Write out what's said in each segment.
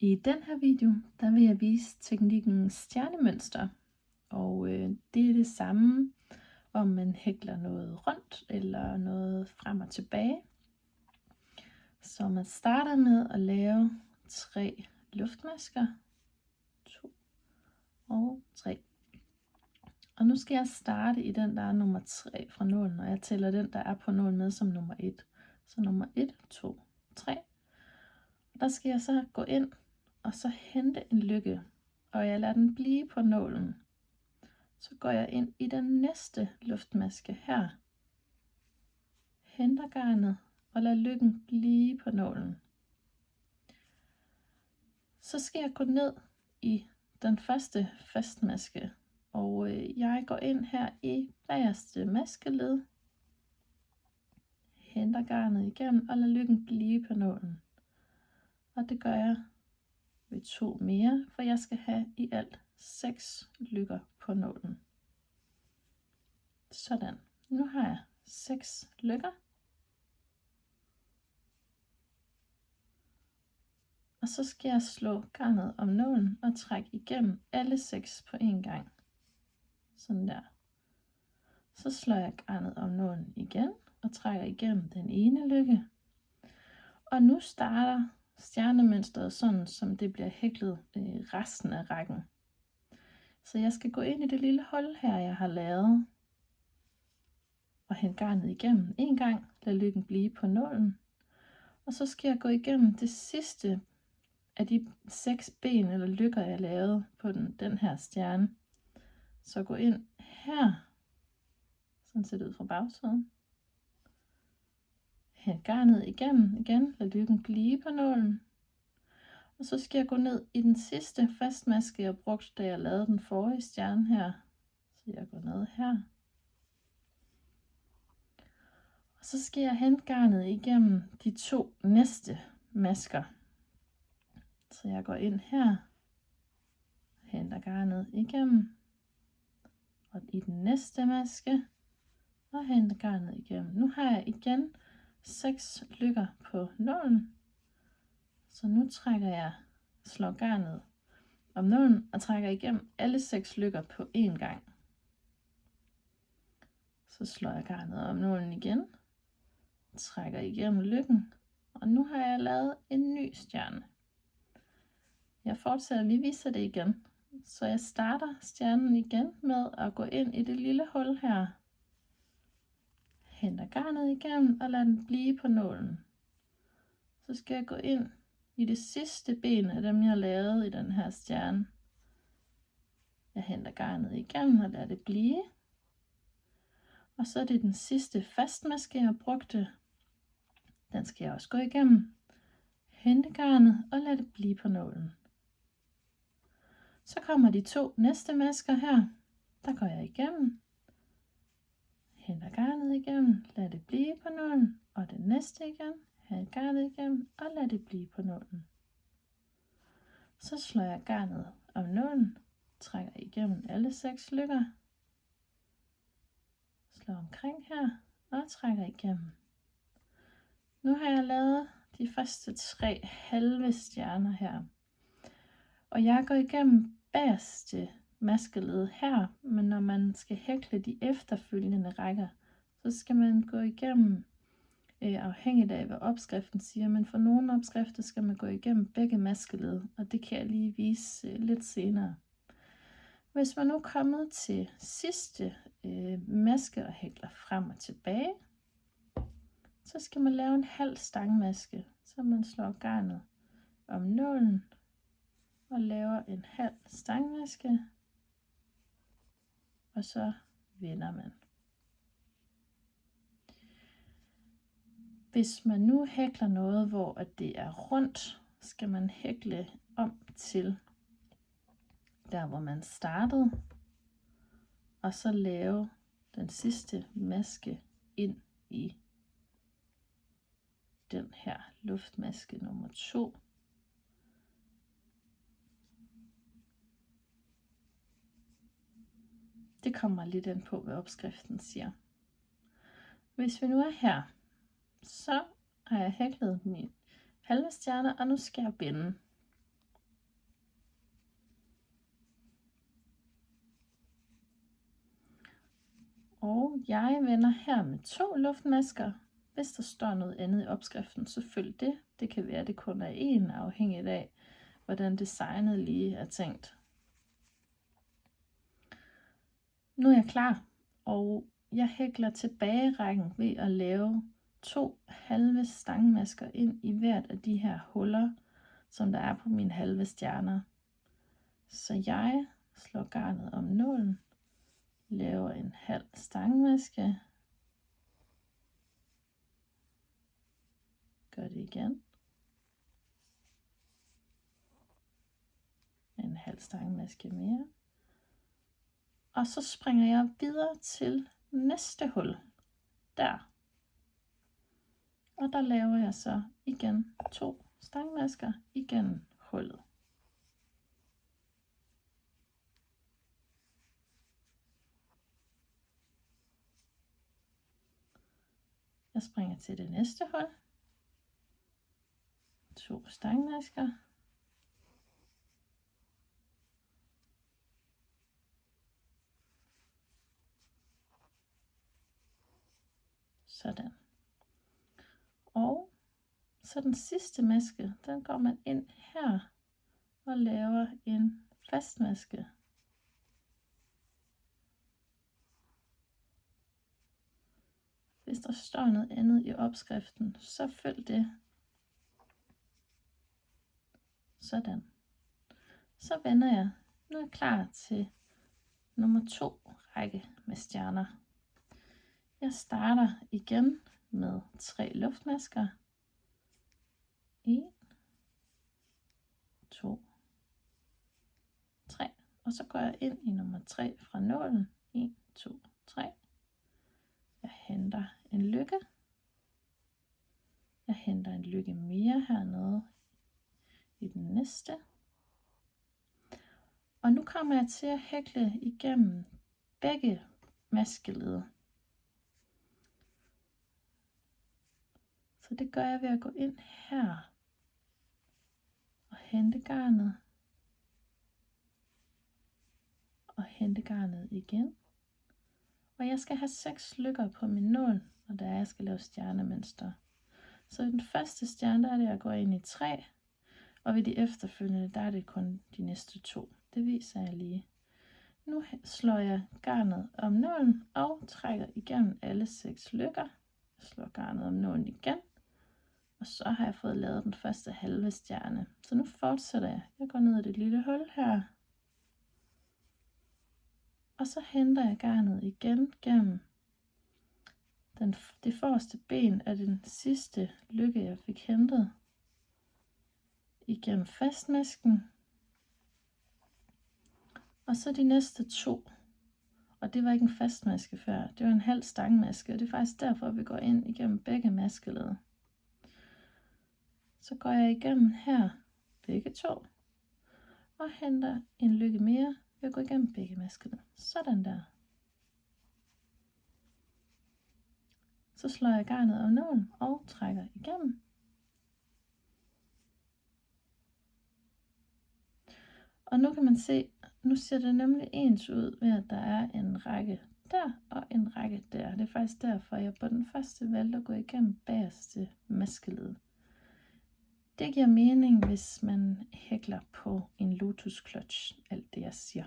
I den her video, der vil jeg vise teknikken stjernemønster, og det er det samme, om man hækler noget rundt eller noget frem og tilbage. Så man starter med at lave 3 luftmasker, 2 og 3. Og nu skal jeg starte i den, der er nummer 3 fra nålen, og jeg tæller den, der er på nålen med som nummer 1. Så nummer 1, 2, 3. Og der skal jeg så gå ind og så hente en lykke, og jeg lader den blive på nålen. Så går jeg ind i den næste luftmaske her, henter garnet og lader lykken blive på nålen. Så skal jeg gå ned i den første fastmaske, og jeg går ind her i bagerste maskeled, henter garnet igennem og lader lykken blive på nålen. Og det gør jeg ved 2 mere, for jeg skal have i alt 6 lykker på nålen. Sådan. Nu har jeg 6 lykker. Og så skal jeg slå garnet om nålen og trække igennem alle 6 på en gang. Sådan der. Så slår jeg garnet om nålen igen og trækker igennem den ene lykke. Og nu starter stjernemønstret sådan, som det bliver hæklet resten af rækken. Så jeg skal gå ind i det lille hul her, jeg har lavet, og hente garnet igennem en gang, lad lykken blive på nålen. Og så skal jeg gå igennem det sidste af de 6 ben eller lykker, jeg lavede på den her stjerne. Så gå ind her, sådan ser det ud fra bagsiden. Hent garnet igennem igen, lad lykken blive på nålen. Og så skal jeg gå ned i den sidste fastmaske, jeg brugte, da jeg lavede den forrige stjerne her. Så jeg går ned her. Og så skal jeg hente garnet igennem de 2 næste masker. Så jeg går ind her, henter garnet igennem, og i den næste maske, og henter garnet igennem. Nu har jeg igen 6 lykker på nålen, så nu slår garnet om nålen og trækker igennem alle 6 lykker på én gang. Så slår jeg garnet om nålen igen, trækker igennem lykken, og nu har jeg lavet en ny stjerne. Jeg fortsætter lige viser det igen, så jeg starter stjernen igen med at gå ind i det lille hul her, henter garnet igennem og lader den blive på nålen. Så skal jeg gå ind i det sidste ben af dem, jeg lavede i den her stjerne. Jeg henter garnet igennem og lader det blive. Og så er det den sidste fastmaske, jeg brugte. Den skal jeg også gå igennem. Hente garnet og lade det blive på nålen. Så kommer de 2 næste masker her. Der går jeg igennem. Henter garnet igennem, lad det blive på nålen. Og det næste igen. Hent garnet igennem og lad det blive på nålen. Så slår jeg garnet om nålen, trækker igennem alle 6 lykker, slår omkring her og trækker igennem. Nu har jeg lavet de første 3 halve stjerner her, og jeg går igennem bagerste maskeled her, men når man skal hækle de efterfølgende rækker, så skal man gå igennem afhængigt af hvad opskriften siger, men for nogle opskrifter skal man gå igennem begge maskeled, og det kan jeg lige vise lidt senere. Hvis man nu er kommet til sidste maske og hækler frem og tilbage, så skal man lave en halv stangmaske, så man slår garnet om nålen og laver en halv stangmaske, og så vender man. Hvis man nu hækler noget, hvor det er rundt, skal man hækle om til der, hvor man startede, og så lave den sidste maske ind i den her luftmaske nummer 2. Det kommer lidt an på, hvad opskriften siger. Hvis vi nu er her, så har jeg hæklet min halve stjerne, og nu skal jeg binde. Og jeg vender her med 2 luftmasker. Hvis der står noget andet i opskriften, så følg det. Det kan være, at det kun er én, afhængigt af, hvordan designet lige er tænkt. Nu er jeg klar, og jeg hækler tilbagerækken ved at lave 2 halve stangmasker ind i hvert af de her huller, som der er på mine halve stjerner. Så jeg slår garnet om nålen, laver en halv stangmaske, gør det igen, en halv stangmaske mere, og så springer jeg videre til næste hul, der. Og der laver jeg så igen 2 stangmasker igennem hullet. Jeg springer til det næste hul, 2 stangmasker, sådan. Og så den sidste maske, den går man ind her og laver en fastmaske. Hvis der står noget andet i opskriften, så følg det. Sådan. Så vender jeg. Nu er jeg klar til nummer 2 række med stjerner. Jeg starter igen med 3 luftmasker. 1, 2, 3. Og så går jeg ind i nummer 3 fra nålen. 1, 2, 3. Jeg henter en lykke. Jeg henter en lykke mere hernede i den næste. Og nu kommer jeg til at hækle igennem begge maskeled. Så det gør jeg ved at gå ind her og hente garnet. Og hente garnet igen. Og jeg skal have 6 lykker på min nål, og jeg skal lave stjernemønster. Så i den første stjerne, der er det, at jeg går ind i 3, og ved de efterfølgende, der er det kun de næste 2. Det viser jeg lige. Nu slår jeg garnet om nålen og trækker igennem alle 6 lykker. Jeg slår garnet om nålen igen, og så har jeg fået lavet den første halve stjerne. Så nu fortsætter jeg. Jeg går ned i det lille hul her, og så henter jeg garnet igen gennem det forreste ben af den sidste lykke, jeg fik hentet, igennem fastmasken, og så de næste 2. Og det var ikke en fastmaske før, det var en halv stangmaske, og det er faktisk derfor, vi går ind igennem begge maskeled. Så går jeg igennem her, begge 2, og henter en lykke mere ved at gå igennem begge maskeled. Sådan der. Så slår jeg garnet om nålen og trækker igennem. Og nu kan man se, nu ser det nemlig ens ud ved, at der er en række der og en række der. Det er faktisk derfor, jeg på den første valgte at gå igennem bagerste maskeled. Det giver mening, hvis man hækler på en lotus clutch, alt det jeg siger.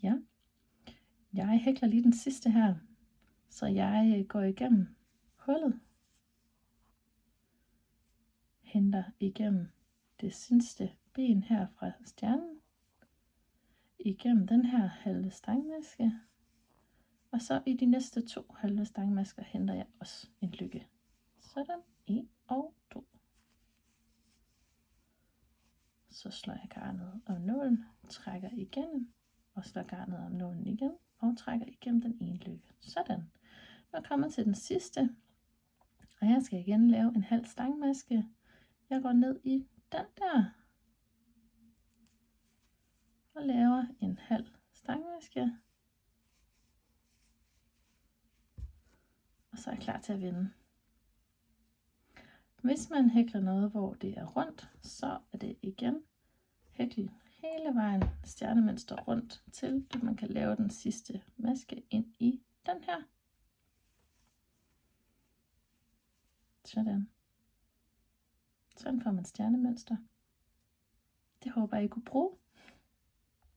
Ja, jeg hækler lige den sidste her, så jeg går igennem hullet, henter igennem det sidste ben her fra stjernen, igennem den her halve stangmaske, og så i de næste 2 halve stangmasker henter jeg også en lykke. Sådan, 1 og 2. Så slår jeg garnet om nålen, trækker igennem, og slår garnet om nålen igen, og trækker igennem den ene lykke. Sådan. Nu er jeg kommet til den sidste, og jeg skal igen lave en halv stangmaske. Jeg går ned i den der, og laver en halv stangmaske. Og så er jeg klar til at vende. Hvis man hækler noget, hvor det er rundt, så er det igen hækle hele vejen stjernemønster rundt, til man kan lave den sidste maske ind i den her. Sådan. Sådan får man stjernemønster. Det håber jeg, I kunne bruge.